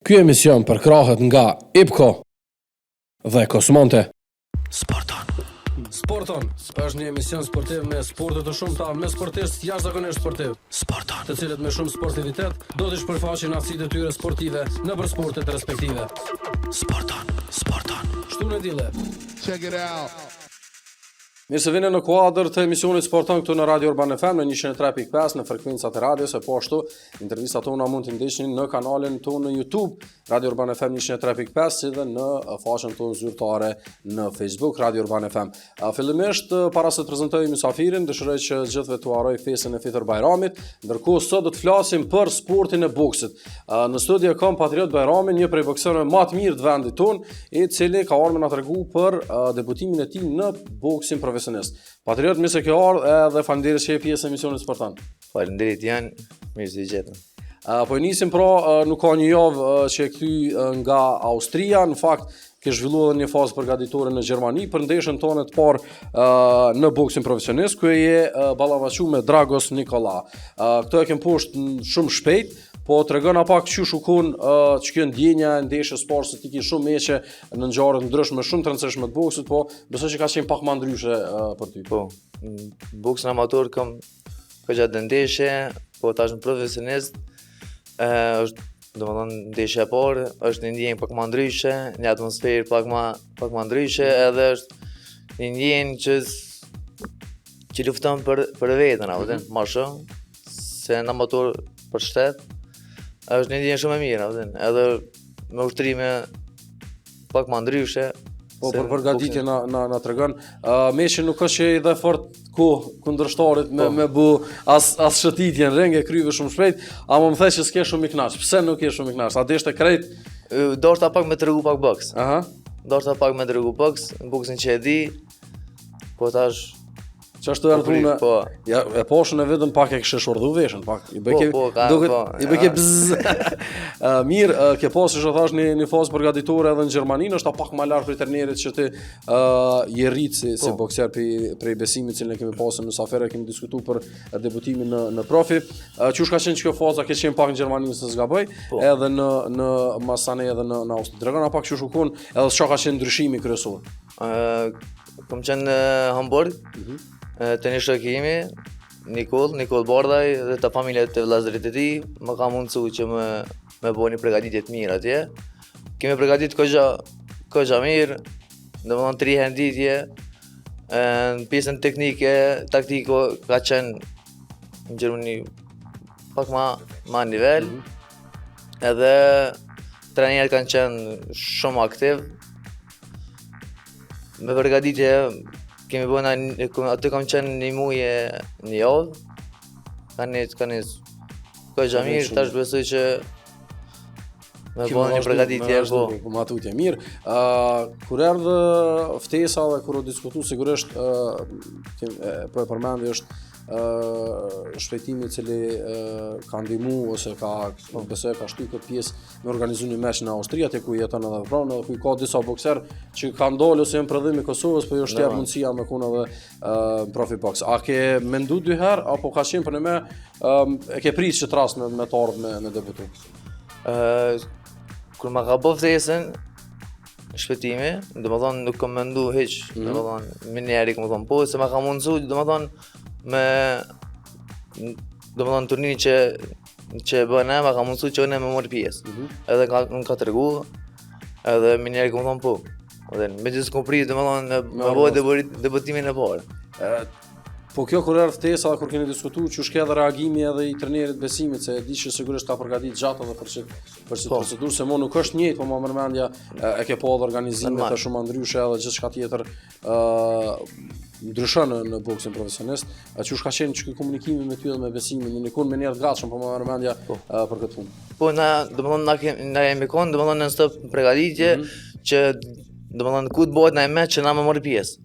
Ky emision përkrahet nga IPCO dhe Kosmonte. Sporton është një emision sportiv me sporte të shumta, me sportistë jashtëzakonisht sportiv. Të cilët me shumë sportivitet do të shpërfaqin aftësitë e tyre sportive nëpër sportet respektive. Sporton. Shtunë dile. Check it out. Mirë se vini në kuadër të emisionit Sporton këtu në Radio Urban FM në 103.5 në frekuencat e radios e po ashtu intervistat tona mund të ndiqni në kanalin tonë në YouTube Radio Urban FM 103.5 si dhe në faqen tonë zyrtare në Facebook Radio Urban FM. Fillimisht para se të prezantoj mysafirin, dëshiroj që gjithëve t'u uroj festën e Fitër Bajramit, ndërkohë sot do të flasim për sportin e boksit. Në studio kam Patriot Bajramin, një prej bokserëve më të mirë të vendit tonë, i cili ka ardhur na tregu për debutimin e tij në boksin profesionist. Patriot, mirë se ke ardhur edhe faleminderit që je pjesë e emisionit Sporton. Faleminderit janë, mirë se gjetëm. Po nisim pra, nuk ka një javë që e kthy nga Austria, në fakt ke zhvilluar një fazë përgatitore në Gjermani për ndeshjen tonë të parë në boksin profesionist, ku je ballavaçuar me Dragos Nikola. Këto e kem poshtë shumë shpejt, po tregon pak çu shukon që kjo ndjenja e ndeshjes parë se ti ke shumë meqe në ngjarje të ndryshme, shumë të rëndësishme të boksit, po besoj që ka qenë pak më ndryshe për ty. Po, boksin amator kam gjatë ndeshje, po tash në profesionist është domethënë ndeshja e parë, është një ndjenjë pak më ndryshe, një atmosferë pak më ndryshe, edhe është një ndjenjë që lufton për veten, apo më shumë se në amator për shtet. Është një ndjenjë shumë e mirë, edhe me ushtrime pak më ndryshe. Po për përgatitje na tregon, meqë nuk është që i dhe fort kundërshtarit me bu as shëtitje në ring e kryve shumë shpejt, ama më the që s'ke shumë i knaq. Pse nuk je shumë i knaq? A deshte krejt? Doshta pak me tregu pak boks. Aha. Doshta pak me tregu boks, boksin që e di, po tash Çashtu ardhuna. Po. Ja, e poshën e vetëm pak e kishë shordhu veshën, pak. I bëke i bëke bzz. Mirë, ke pasur që thash një fazë përgatitore edhe në Gjermani, është pak më lart për trajnerit që ti je rrit si bokser prej besimit që ne kemi pasur në Saferë, kemi diskutuar për debutimin në profi. Çush ka qenë kjo faza, ke qenë pak në Gjermani se s'gaboj, edhe në Masane edhe në Austri. Dregona pak çu shukon, edhe çka ka qenë ndryshimi kryesor. Kam qenë në Hamburg. Të një shokimi, Nikol Bardaj dhe të familjet të vllazërit e tij më ka mundësu që me bëj një përgatitje të mirë atje. Kemi përgatit kogja mirë, domethënë 3 herë ditje. Në pjesën teknike, taktiko ka qenë në Gjermani pak më nivel. Edhe trajnerët kanë qenë shumë aktiv. Me përgatitje kemi bëna, aty kam qenë një muaj një javë, kanë kogja mirë, tash besoj që me bëna një përgatitje po matutje mirë. Kur erdhë ftesa dhe kur u diskutu sigurisht po e përmendi është shpejtimi i cili ka ndihmu ose besoj ka shtyr këtë pjesë në organizimin e meçit në Austri, atë ku jeton edhe pranë, ku ka disa bokser që kanë dalë ose janë prodhim i Kosovës, po jo është jap mundësia me kun edhe profi box. A ke mendu dy herë apo ka qenë për më e ke prisë që tras me të ardhmë në debutu? Kur ma ka bëu ftesën shpejtimi, domethënë nuk kam mendu hiç, domethënë mineri, domethënë po se ma ka mundsu, domethënë domethënë turniri që bëna ma ka mundsu që unë me marr pjesë. Edhe nuk ka tregu, edhe mineri domethënë po. Edhe me gjithë kompris domethënë me bëu debutimin e parë. Po kjo kur erdhi ftesa, kur keni diskutuar, çu shke edhe reagimi edhe i trajnerit besimit se e di që sigurisht ka përgatitur gjatë edhe për procedurë se mo nuk është njëjtë, po më përmendja e ke pa organizime të shumë ndryshe edhe gjithçka tjetër ndryshon në boksin profesionist. Çu ka qenë çu komunikimi me ty dhe me besimin, unë ikon me njerëz gatshëm, po më përmendja për këtë punë. Po domethënë na jemi kon, domethënë në stop përgatitje që domethënë ku të bëhet na me që na më marr pjesë.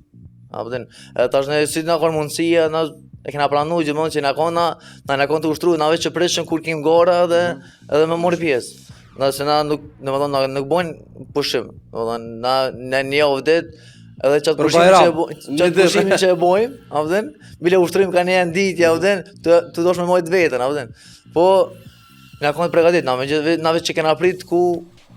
Tash ne si na ka mundësia, na e kena planuar gjithmonë që na kanë të ushtruar, na vetë që prishën kur kim gora edhe më mori pjesë. Nëse na nuk domethënë nuk bojnë pushim. Domethënë na një javë ditë edhe çat pushimin që e bojmë, bile ushtrim kanë një ditë, të dosh me mojt veten, Po Na kanë përgatit, na veç që kena prit ku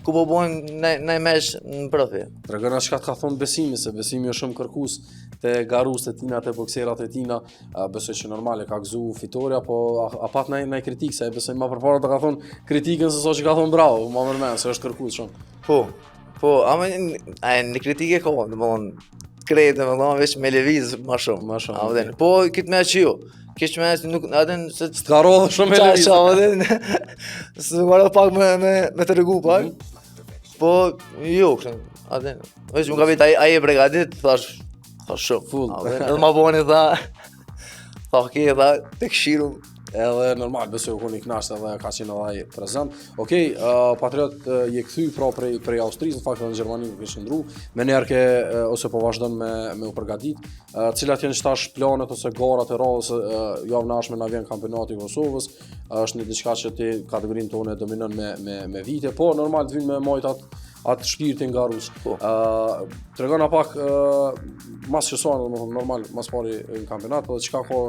po bojnë në mesh në profi. Tregona çka ka thonë Besimi, se Besimi është shumë kërkues te garus të tina, te bokserat e tina, besoj që normale ka gëzu fitoria, po a pat në kritikë, se besoj më përpara të ka thonë kritikën se so që ka thonë bravo, më mërmen, se është kërkues shumë. Po, ama në kritikë ka, domethënë kretë, domethënë veç me lëviz më shumë. shumë. Po këtë me që ju. Kish me nuk aden se Ka rodhë shumë e lëviz. aden. Se guarda pak me të rregu pak. Po jo, aden. Veç më ka vit ai e pregadit, thash shumë. Full. Edhe ma boni tha të këshiru. Edhe normal, besoj u i knasht edhe ka qenë edhe ai prezent. Okej, Patriot je kthy pra prej Austrisë, në fakt në Gjermani ke qëndru, me njerë ose po vazhdon me u përgatit. Cilat janë shtash planet ose garat e radhës javë nashme na vjen kampionati i Kosovës, është një diçka që ti kategorinë tonë dominon me vite, po normal të vinë me majt atë shpirtin garus. Tregona pak mas që sonë, domethënë normal mas pari në kampionat, edhe çka ka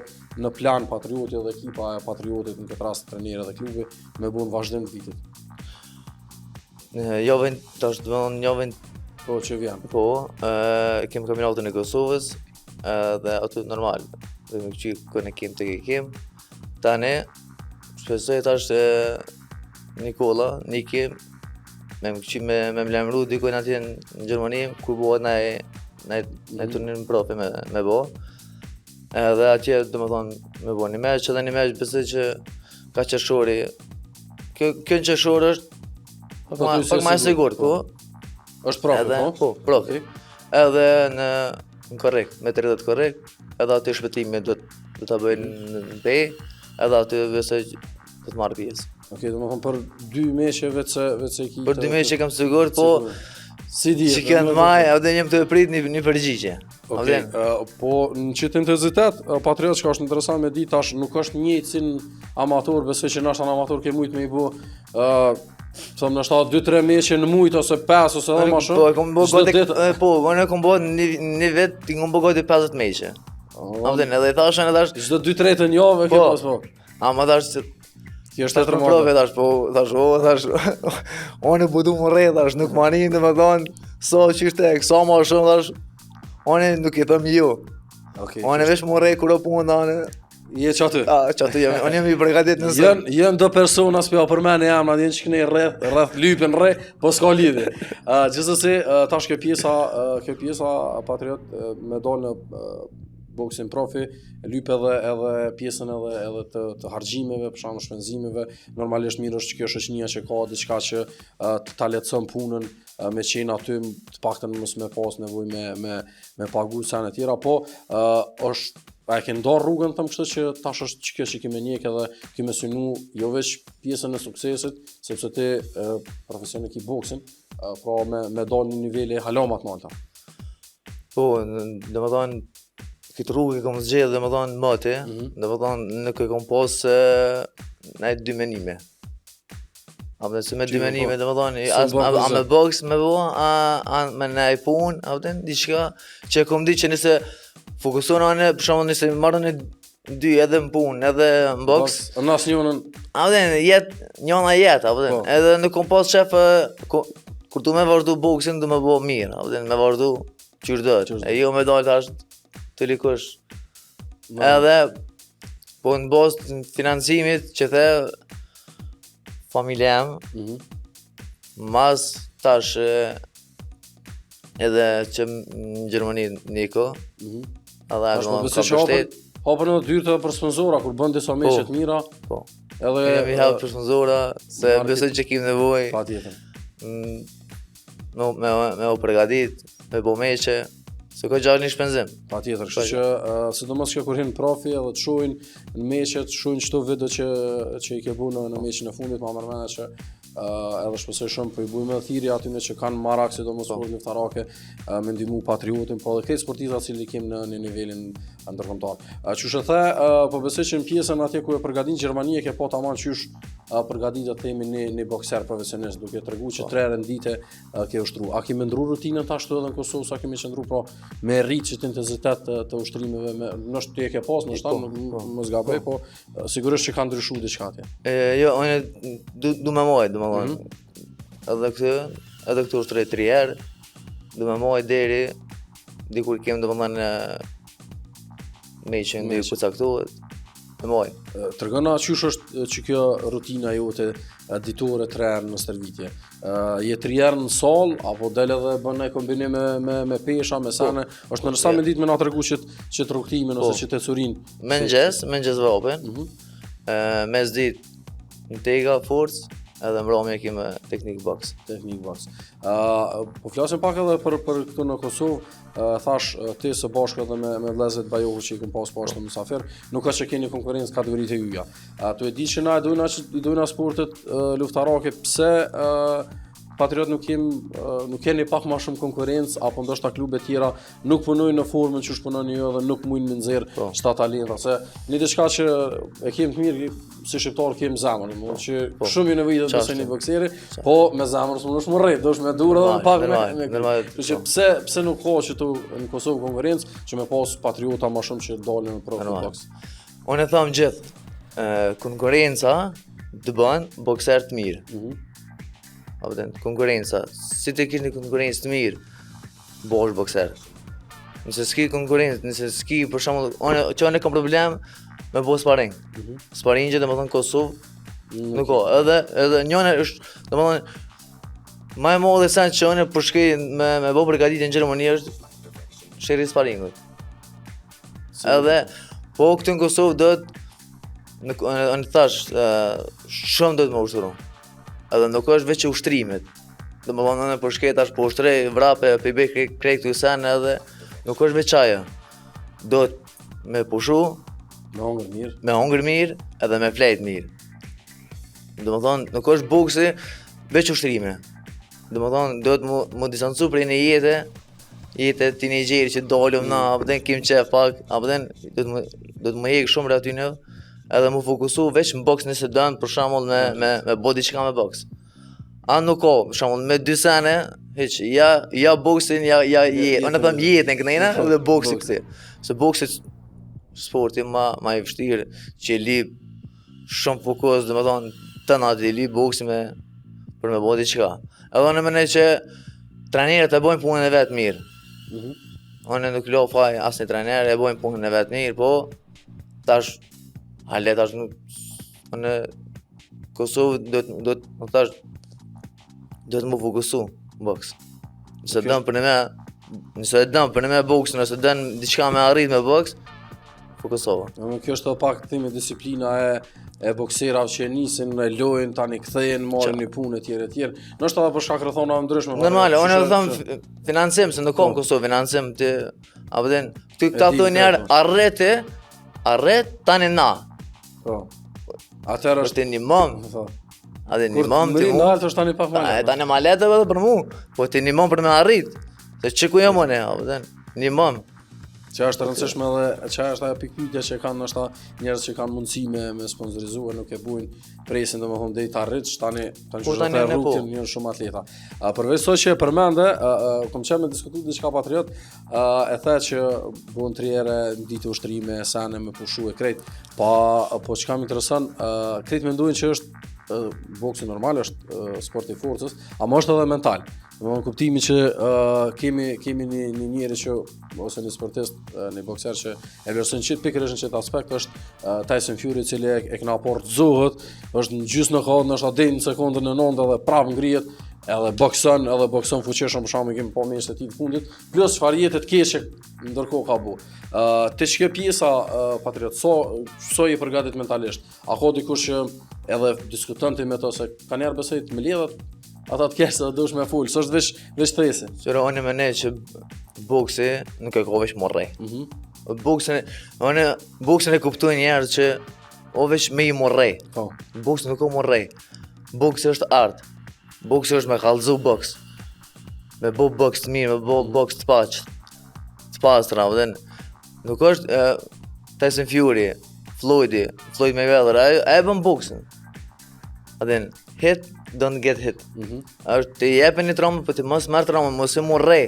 në plan Patrioti dhe ekipa e Patriotit në këtë rast trajnerë dhe klubi me bën vazhdim të vitit. Javën tash javën Po që vjen. po, kem kampionatin e Kosovës dhe aty normal. Dhe më qi kënë kem tani shpresoj tash Nikola, Niki me më lajmëru dikujt atje në Gjermani ku bëhet në turnir në profi me bo. Edhe atje domethënë me bo një meç, edhe një meç besoj që ka qershori. Kjo në qershor është pak më sigurt, po. Është profi, po, profi. Edhe në korrekt, me 30 korrekt, edhe aty shpëtimi do ta bëjnë në B, edhe aty besoj do të marr pjesë. Okej, domethënë për 2 meçe vetë ekipit. Për 2 meçe kam sigurt, po si di. që kanë maj, edhe jam të prit një përgjigje. Okej, po në çit intensitet, Patriot që është interesant me ditë tash nuk është njëjtë si në amator, besoj që nashta në amator ke mujt me i bë thëmë nështë 2-3 meqe në mujt ose 5 ose edhe ma shumë. Po, unë e kom bo një vetë, ti kom bo gati 50 meqe. Edhe i thashën edhe është... Çdo 2-3 të njove, kjo pas po. Ama thash që... Kjo është të profe, thash, unë e budu më re, thash, nuk ma një dhe me thonë, so që ishte, kësa ma shumë, thash, unë nuk i thëmë ju. Unë e vesh më re, kuro punë, thanë, je që aty? Që aty jemi, unë jemi i përgatit në zënë. Jënë do persona s'pja për mene jam, na djenë që këne rreth lypën re, po s'ka lidhje. Gjithsesi, tash kjo pjesa Patriot me dal në boksin profi, lyp edhe pjesën edhe të harxhimeve, për shembull shpenzimeve. Normalisht mirë është që kjo shoqënia që ka diçka që ta lehtëson punën, me qenë aty të paktën mos me pas nevojë me pagu sa në tjera, po është a e ke ndarë rrugën thëmë kështë që tash është që kjo që kime njek edhe kime synu jo veç pjesën e suksesit, sepse ti profesion e ki boksin, pra me dalë një niveli halamat malta. Po, dhe më thonë, këtë rrugë e kom zgjedhë dhe më thonë mëti, dhe më thonë nuk e kom posë në 2 menime. A më dhe se me 2 menime dhe më thonë, a me boks me bo, a me në e punë, a më diçka që e kom di që nëse fokusohen anë, për shembull nëse marrën 2 edhe në punë, edhe në boks. Në asnjënën. Njëna jetë, edhe në kom pas shef kur du me vazhdu boksin du me bo mirë, me vazhdu qyrdët. E jo me dalë tash të likush. Edhe po në bos të financimit që the familjem, mas tash edhe që në Gjermani Niko, edhe e më ka pështet. Hapën edhe dyrë për sponsora, kur bën disa meqet mira. Po. Edhe jemi help për sponsora, se besoj që kim nevoj. Patjetër. Me u përgatit, me bo meqe, se ka gjallë një shpenzim. Patjetër, kështu që sidomos që kur hin profi edhe të shohin në meqet, shohin çdo video që i ke bu në meqin e fundit, ma mërmene që edhe shpesoj shumë për i bujme dhe thirrje atyne që kanë marak sidomos sport luftarake me ndihmu Patriotin, po edhe këtë sportista cili kim në nivelin ndërkombëtar. Qysh e the, po besoj që në pjesën atje ku e përgatin Gjermania ke po tamam qysh përgatitet themi një bokser profesionist, duke treguar që 3 herë në ditë ke ushtruar. A ke ndruar rutinën tash edhe në Kosovë, sa kemi qëndruar pra me rritje të intensitet të ushtrimeve, nështë ti e ke pas, nështë mos gaboj, po sigurisht që ka ndryshuar diçka atje. Jo, unë du me mojt, edhe këtu ushtrej 3 herë, du me mojt deri dikur kem me që ndi kucaktuhet, me mojt. Tregona qysh është që kjo rutina jote ditore 3 herë në stërvitje? Je 3 herë në sallë apo del edhe bën një kombinim me pesha, me sene? Është në sa me ditë me na tregu që të rrugtimin ose që të curin? Mëngjes vapen, mes ditë në tega, forcë, edhe mbrëmje kime teknik box. Po flasim pak edhe për këtu në Kosovë, thash ti së bashku edhe me vëllezërit Bajohu që i kam pas poshtë mysafir, nuk ka që keni konkurrencë kategoritë e yja. Tu e di që na i dojna sportet luftarake, pse Patriot nuk keni pak më shumë konkurrencë, apo ndoshta klube tjera nuk punojnë në formën që punoni ju dhe nuk mundin me nxjerr sta talenta, se një diçka që e kemi të mirë si shqiptar kemi zemrën, që shumë i nevojitet të bësh një bokseri, po me zemrën s'mundesh më rrit, dosh me durë edhe pak me. Kështu që pse nuk ka që tu në Kosovë konkurrencë që me pas patriota më shumë që dalin në profi boks. Unë e tham gjithë, konkurrenca të bën bokser të mirë. Konkurrenca, si të kish një konkurrencë të mirë, bosh bokser. Nëse s'ki konkurrencë, nëse s'ki për shembull, unë kam problem me bo sparing. Sparingje domethënë Kosovë nuk ka. Edhe njëna është domethënë më e madhe se që unë për shkej me bo përgatitje në Gjermani është sheri sparingut. Edhe po këtu në Kosovë do të unë thash shumë do të më ushtron. Edhe nuk është veç ushtrimet. Domethënë unë për shkej tash po ushtrej vrape, pe bëj krejt këtu sen edhe nuk është veç ajo. Do të me pushu, me hongër mirë edhe me flejt mirë. Domethënë nuk është boksi veç ushtrime. Domethënë do të më distancu prej një jetë tinegjeri që dolëm na, apo den kim qef pak, apo den do të më jek shumë rreth tyne. Edhe më fokusu veç në boks nëse dënë për shembull me bo diçka me boks. A nuk ka, për shembull me 2 sene, hiç, ja boksin, ja jetë. Unë them jetën kënejna dhe boksi këti. Se boksi sporti ma i vështirë, që li shumë fokus, domethënë të natë li boksi për me bo diçka. Edhe unë mendoj që trajnerët e bojnë punën e vetë mirë. Unë nuk lo faj asnjë trajner e bojnë punën e vetë mirë, po tash Hale tash nuk në Kosovë do të më fokusu boks. Nëse dëm për me boks, nëse dëm diçka me arrit me boks, fokusoha. Kjo është pak themi disiplina e bokserave që nisin në lojën tani kthehen, marrin një punë etj. Ndoshta edhe për shkak rrethona ndryshme. Normale, unë e them financim se nuk ka në Kosovë financim ti apo den ti ta thonë arret tani na. Po. Atëherë është një mom. A dhe një mom ti. Nalt është tani pak më lehtë. Tani më lehtë edhe për mua. Po ti një mom për me arrit. Se çku jam unë, apo den një mom. Që është rëndësishme edhe që është ajo pikpyetja që kanë ndoshta njerëz që kanë mundësi me sponsorizuar, nuk e bujnë presin domethënë deri ta rritsh tani është rrugën një shumë atleta. Përveç sot që e përmende, kom qenë me diskutuar diçka Patriot, e the që bën 3 herë në ditë ushtrime, sene me pushu e krejt. Po çka më intereson, krejt mendojnë që është boksi normal, është sport i forcës, ama është edhe mental. Në kuptimi që kemi një njeri që ose një sportist, një bokser që e vlerëson pikërisht në çet aspekt është Tyson Fury, i cili e kena portzohet, është në gjysmë knockout, ndoshta deri në sekondën e 9 dhe prapë ngrihet, edhe bokson fuqishëm, për shembull kemi pa mesë të tij të fundit, plus çfarë jetë të keqe ndërkohë ka bu. Te çka pjesa Patriot, so i përgatit mentalisht. A ka dikush që edhe diskuton ti me to se kanë herë besoj të më lidhet ata të kesh se dush me ful, s'është veç stresi. Qëra unë mendoj që boksi nuk e ka veç morrej. Boksin e kuptojnë njerëz që o veç me i morrej. Po. Boksi nuk ka morrej. Boksi është art. Boksi është me kallëzu boks. Me bo boks të mirë, me bo boks të pastër, apo den Nuk është Tyson Fury, Floyd Mayweather, ai bën boxing. Adin, hit don't get hit. Është të jepen një traumë, po të mos marr traumë, mos e morrë.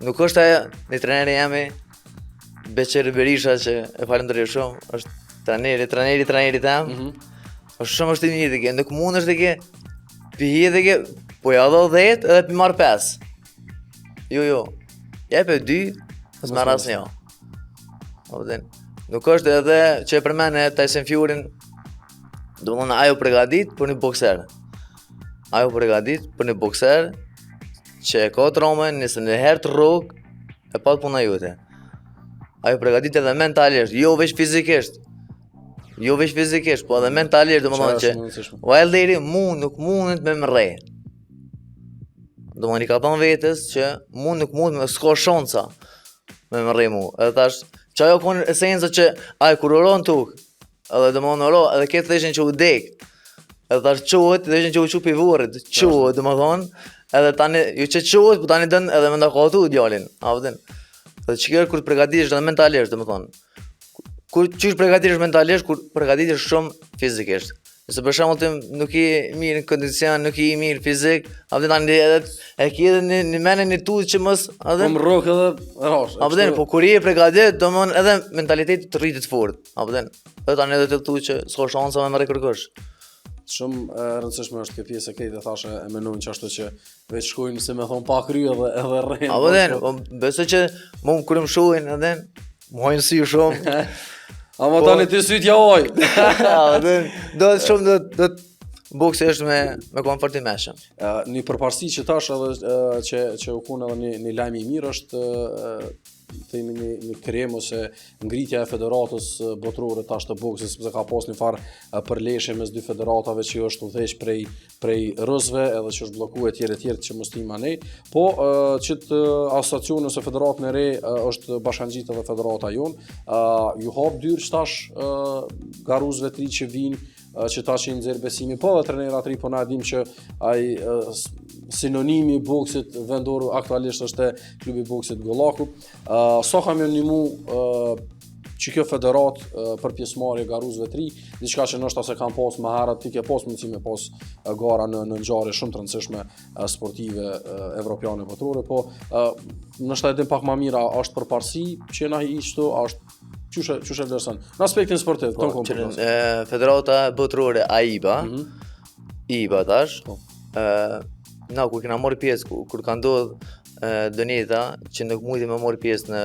Nuk është ajo, një treneri jemi Beqeri Berisha që e falenderoj shumë, është treneri tam. Është shumë është i mirë dhe nuk mund është dhe pi dhe po ja do 10 edhe pi marr 5. Jo. Jepe 2, mos marr asnjë. Odin. Nuk është edhe që e përmend Tyson Fury, domethënë ajo përgatit për një bokser. Që e ka traumën, nëse në herë të rrugë e pat puna jote. Ajo përgatit edhe mentalisht, jo veç fizikisht, po edhe mentalisht, domethënë që Wilder nuk mundet me mrre. Domethënë I ka thënë vetes që nuk mund me s'ka shansa me mrre mu. Edhe tash çajo kon esenca që ai kur uron tuk, edhe domethënë edhe këtë theshin që u dek. Edhe tash çohet, theshin që u çupi vorrit, çohet domethënë, edhe tani ju që çohet, po tani dën edhe më ndakatu djalin, a vjen. Edhe çka kur të përgatitesh edhe mentalisht domethënë. Kur çish përgatitesh mentalisht, kur përgatitesh shumë fizikisht. Nëse për shembull ti nuk je mirë në kondicion, nuk je mirë fizik, a vjen tani edhe e ke edhe në mendjen e tu që mos a vjen. Po rrok edhe rosh. A vjen, po kur je përgatitur, domthon edhe mentaliteti të rritet fort. A vjen. Edhe tani edhe të thu që s'ka shansa me kërkosh. Shumë e rëndësishme është kjo pjesë e këtë thashë e menojnë që ashtu që veç shkojnë se me thonë pa kry edhe rrenë. A vjen, besoj që mu kur më shohin edhe mojnë sy shumë. Ama tani ti syt ja oj. Do të boksi është me komfort I meshëm. Një përparësi që tash edhe që u kun edhe një lajm I mirë është themi një krem ose ngritja e federatës botërore tash të boksit, sepse ka pas një farë përleshje mes dy federatave që është udhëheq prej rrëzve edhe që është bllokuar etj që mos ti manej, po që të asociacioni ose federatën e re është bashkangjitë edhe federata jon, ju hap dyrë tash garuzëve të ri që vinë që ta që I nxjerr besimi, po dhe trenerat ri, po na dim që ai sinonimi I boksit vendor aktualisht është klubi I boksit Gollaku. Sa kam ndihmu që kjo federat për pjesëmarrje garuzëve të ri, diçka që ndoshta se kanë pas më herët, ti ke pas mundësi me pas gara në ngjarje shumë të rëndësishme sportive evropiane botërore, po ndoshta edhe pak më mira është përparësi që na ishtu është Qushe vlerëson? Në aspektin sportiv, tonë komplet. Federata botërore AIBA, IBA tash, na kur kena marrë pjesë, kur ka ndodhur dënjeta që nuk mujti me marrë pjesë në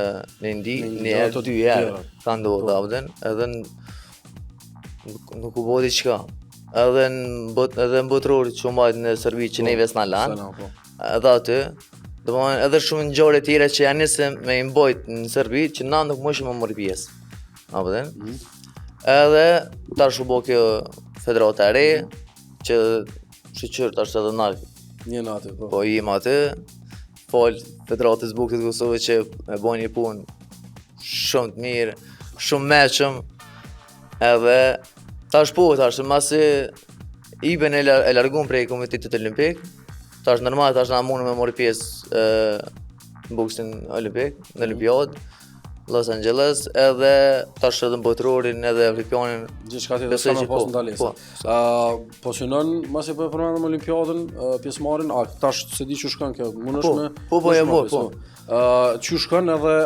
Indi, një herë, 2 herë ka ndodhur, avden, edhe nuk u bë diçka. Edhe në botërore që u mbajt në Serbi që neve s'na lanë, edhe aty, domethënë edhe shumë ngjarje tjera që janë nisë me imbojt në Serbi që na nuk mëshim me marrë pjesë. A vjen? Edhe tash u bë kjo federata e re që shoqër tash edhe na. Një natë po. Po jemi aty, fol federatës boksit të Kosovës që e bën një punë shumë të mirë, shumë mëshëm. Edhe tash masi IBA e largon prej Komitetit Olimpik, tash normal tash na mundem me marrë pjesë në boksin olimpik, në Olimpiadë Los Angeles, edhe tash edhe në botërorin, edhe evropianin. Gjithçka tjetër sa më pas ndalesa. Po synon mos e po përmendëm Olimpiadën, pjesëmarrjen, tash se di që shkon kjo, mundesh me. Po. Që shkon edhe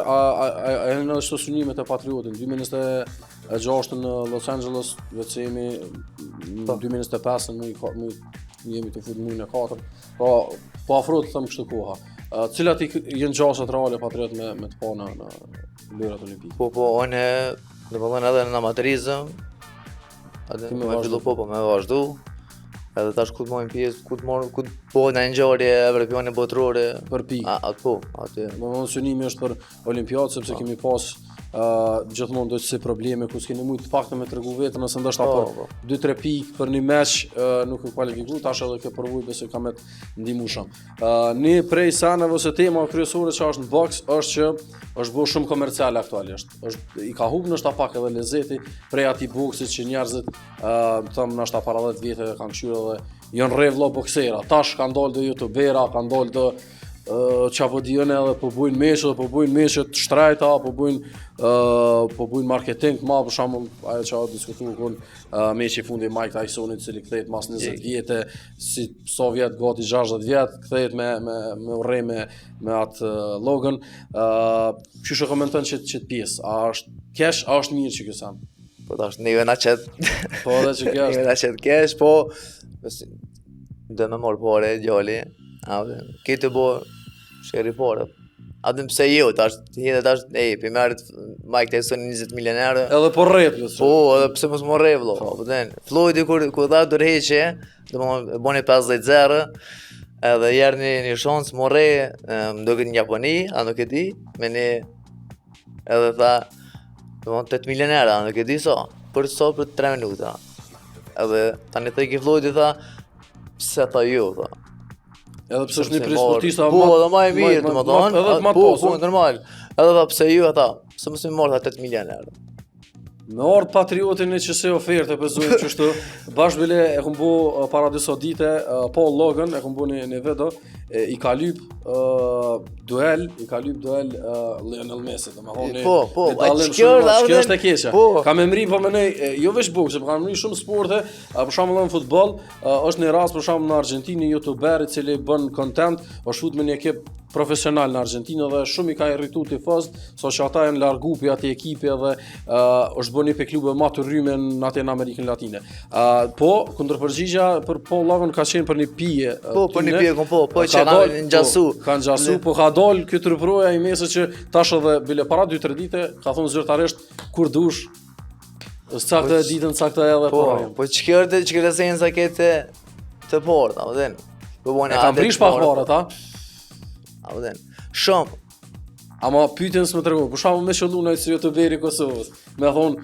në shtosunimet e Patriotit 2026 në Los Angeles, vetësimi 2025 në jemi të fut muajin e 4. Po afro të them kështu koha. Cilat janë gjasat reale Patriot me të pa në lojrat olimpike? Po, unë domethënë edhe në amaterizëm, edhe me vazhdu. Edhe tash ku të marrim pjesë, ku të bëhen në ngjarje evropiane botërore për pikë. Aty. Domethënë synimi është për Olimpiadë sepse kemi pas gjithmonë do të si probleme ku s'keni mujt fakte me tregu vetën ose ndoshta për 2-3 pikë për një meç nuk e kualifikuar, tash edhe kjo përvojë besoj ka me ndihmu shumë. Një prej sanave ose tema kryesore që është në boks është që është bërë shumë komerciale aktualisht. I ka humbur ndoshta pak edhe lezeti prej atij boksit që njerëzit them ndoshta para 10 vjetë kanë qyrë edhe janë rrevlla boksera. Tash kanë dalë do youtubera, kanë dalë do qa po dijon edhe po bujnë meshe, po bujnë meshe të shtrejta, po bujnë marketing të madh, për shembull ajo që diskutuar kon meshi i fundi i Mike Tysonit, i cili kthehet mas 20 vjetë, si Sovjet gati 60 vjet, kthehet me urrë me atë Logan. Çu komenton çet pjesë? A është kesh, a është mirë që ky sam? Po tash neve na qet. Po edhe që kjo Neve na qet kesh, po do më mor pore djali. Këtë bo sheri pore. Adem pse jo, tash për merret Mike Tyson 20 milionerë. edhe po rrep. Po, edhe pse mos morre vëlla. Po den. Floyd kur dha dorëheqje, domethënë boni 50-0, edhe jerni një shans morre, më duket në Japoni, a nuk e di, me ne edhe tha, domethënë 8 milionerë, a nuk e di sa, për 3 minuta. Edhe tani tek Floyd i tha, pse tha jo, tha. Edhe pse është një sportist po, edhe më i mirë, domethënë. Edhe më po, po, normal. Edhe tha pse ju ata, pse mos më morë 8 milionerë. Me ardh Patriotin e qëse oferte pëzujmë qështu, bashkë bile e këmë bu para disa dite, Paul Logan, e këmë bu një video, i ka lyp duel Lionel Messi, dhe me honi, po, kjo është e keqe. Ka me mri, po me nej, jo veç bukse, po ka me mri shumë sporte, për shembull në futboll, është një rast për shembull në Argentinë, një youtuber i cili bën content, është fut me një ekip profesional në Argentinë dhe shumë i ka irritu tifozët, so që ata janë largu për ati ekipi dhe është bërë një për klube ma të rryme në atë në Amerikën Latine. Po, kundërpërgjigja për Paul Logan ka qenë për një pije. Po, për një pije, po që në ngjasu. Ka ngjasu, po ka dollë këtë rëproja i mesë që tash edhe bile para 2-3 dite, ka thonë zyrtarisht kur dush, sakta e ditën, sakta edhe po. Po që kërë sensa këtë të porë, ta më dhenë. E kam prish pak parë, ta? A vëden, shumë. Ama pyetjen s'më tregu, për shkakun me qëlluna si youtuberi i Kosovës, me thonë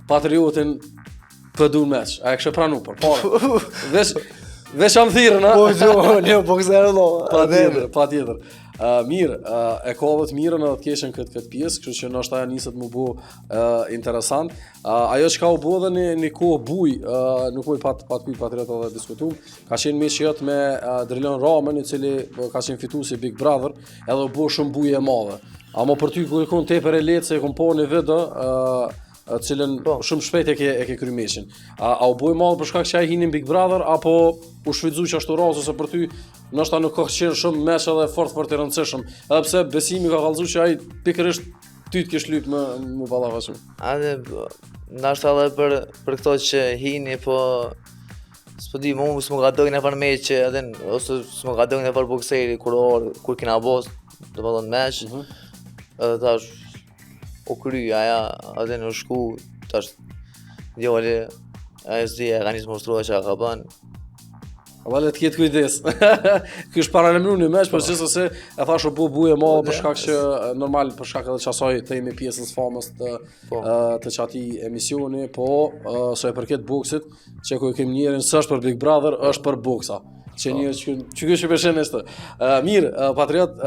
Patriotin pëdu meç, a e kështë pranu për para. Vesh am thirrën, a? Po jo, ne bokser lo. Patjetër. Mirë, e ka edhe të mirën edhe të keqen këtë pjesë, kështu që ndoshta niset më bu interesant. Ajo çka u bë edhe në kohë buj, nuk më pat pyet Patriot edhe diskutuam, ka qenë me qytet me Drilon Ramën, i cili ka qenë fituesi Big Brother, edhe u bë shumë buje e madhe. Ama për ty ku e kon tepër e lehtë se e kon po në video, cilën shumë shpejt e ke kry meshin. A u boj madhë për shkak që ai hinin Big Brother, apo u shfrytzu që ashtu razë, ose për ty ndoshta nuk ka qenë shumë mesh edhe fort i rëndësishëm, edhe pse besimi ka kallëzu që ai pikërisht ty të kesh lyp më ballafashëm. Ade ndoshta edhe për këto që hini, po s'po di, mu s'më ka dogën e par meqe, ose s'më ka dogën e par bokseri kur kina bos, domethënë mesh, edhe tash o kry, aja edhe në shku, tash djali, aja s'di e ka njësë mostrua që ka bën. Dhe le të ketë kujdes. Ky është paralemru një mesh, për qësë se e thash o buje madhe për shkak që normal për shkak edhe qasoj themi pjesës famës të qati emisioni, po so e përket boksit, që ku e kem njerin së është për Big Brother, është për boksa. Që një që kështë përshen është. Mirë, Patriot,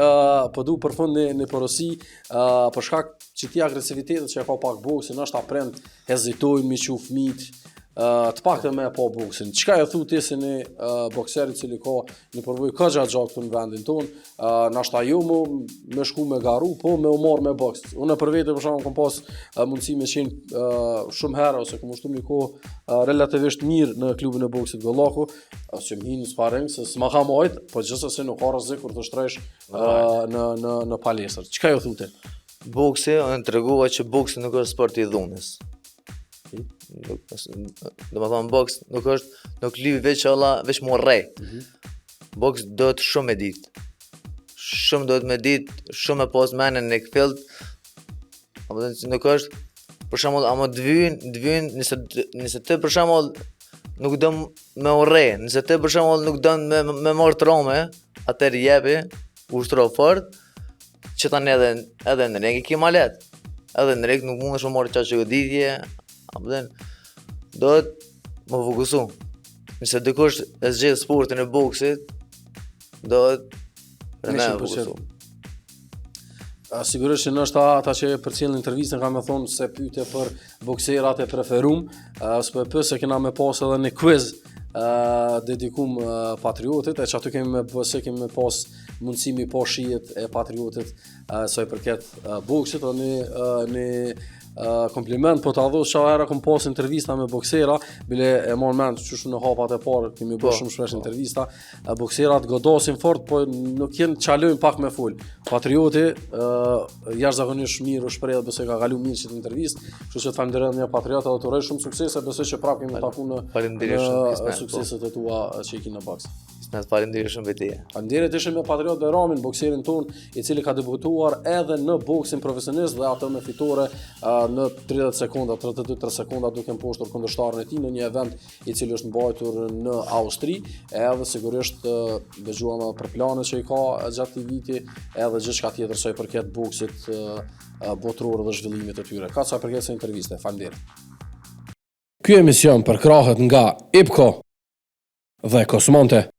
po du për fund në porosi, për shkak që ti agresivitetet që e ka pak boksin, është aprend, hezitojnë, mi qu fmit, të pak të me po boksin. Qka e thu ti si një bokseri cili ka një përvoj këgja gjakë në vendin tonë, nashta jo me shku me garu, po me umar me boks. Unë për vete për shumë kom pas mundësi me qenë shumë herë, ose kom ushtu një kohë relativisht mirë në klubin e boksit Gollaku, që më hinë në sparing, se s'ma ka majtë, po gjithë se nuk ka rëzik kur të shtresh në palesër. Qka jo thu ti? Boksi, unë të regua që boksi nuk është sport i dhunës. Do më thonë, boks nuk livi veç më rej. Boks do të shumë me ditë. Shumë do të me ditë, shumë e pas menën në këfilt. Nuk është, për shembull, ama dvyën, nëse të për shembull nuk do me urrej, nëse të për shembull nuk do me marrë traume, atëherë jepi, ushtro fort, që tani edhe në regi ki ma let. Edhe në regi nuk mundesh me marrë qa që goditje, do të më fokusu. Nëse dikush e zgjedh sportin e boksit, do të me fokusu. Sigurisht që nështë ata që për cilën intervjistën ka me thonë se pyte për bokserat e preferum, s'po e pëse kena me pas edhe një quiz dedikum Patriotit, e që aty kemi me pas mundësimi po shijet e Patriotit sa i përket boksit, një kompliment po ta dhosh çfarë herë kom pas intervista me boksera, bile e marr mend çu në hapat e parë kemi bërë shumë shpesh intervista, bokserat godosin fort, po nuk janë çalojnë pak me fol. Patrioti jashtëzakonisht mirë u shpreh, besoj ka kalu mirë çet intervistë, kështu që falenderoj një patriot dhe të uroj shumë suksese, besoj që prapë kemi taku në sukseset e tua që i në boks. Faleminderit shumë vetë. Faleminderit ishim me Patriot Bajramin, bokserin ton, i cili ka debutuar edhe në boksin profesionist dhe atë me fitore në 30 sekonda, 32 sekonda duke mposhtur kundërshtarin e tij në një event i cili është mbajtur në Austri, edhe sigurisht dëgjuam për planet që i ka gjatë këtij viti, edhe gjithçka tjetër sa i përket boksit botror dhe zhvillimit të tyre. Ka sa përket se interviste. Faleminderit. Ky emision përkrahet nga IPCO dhe Kosmonte.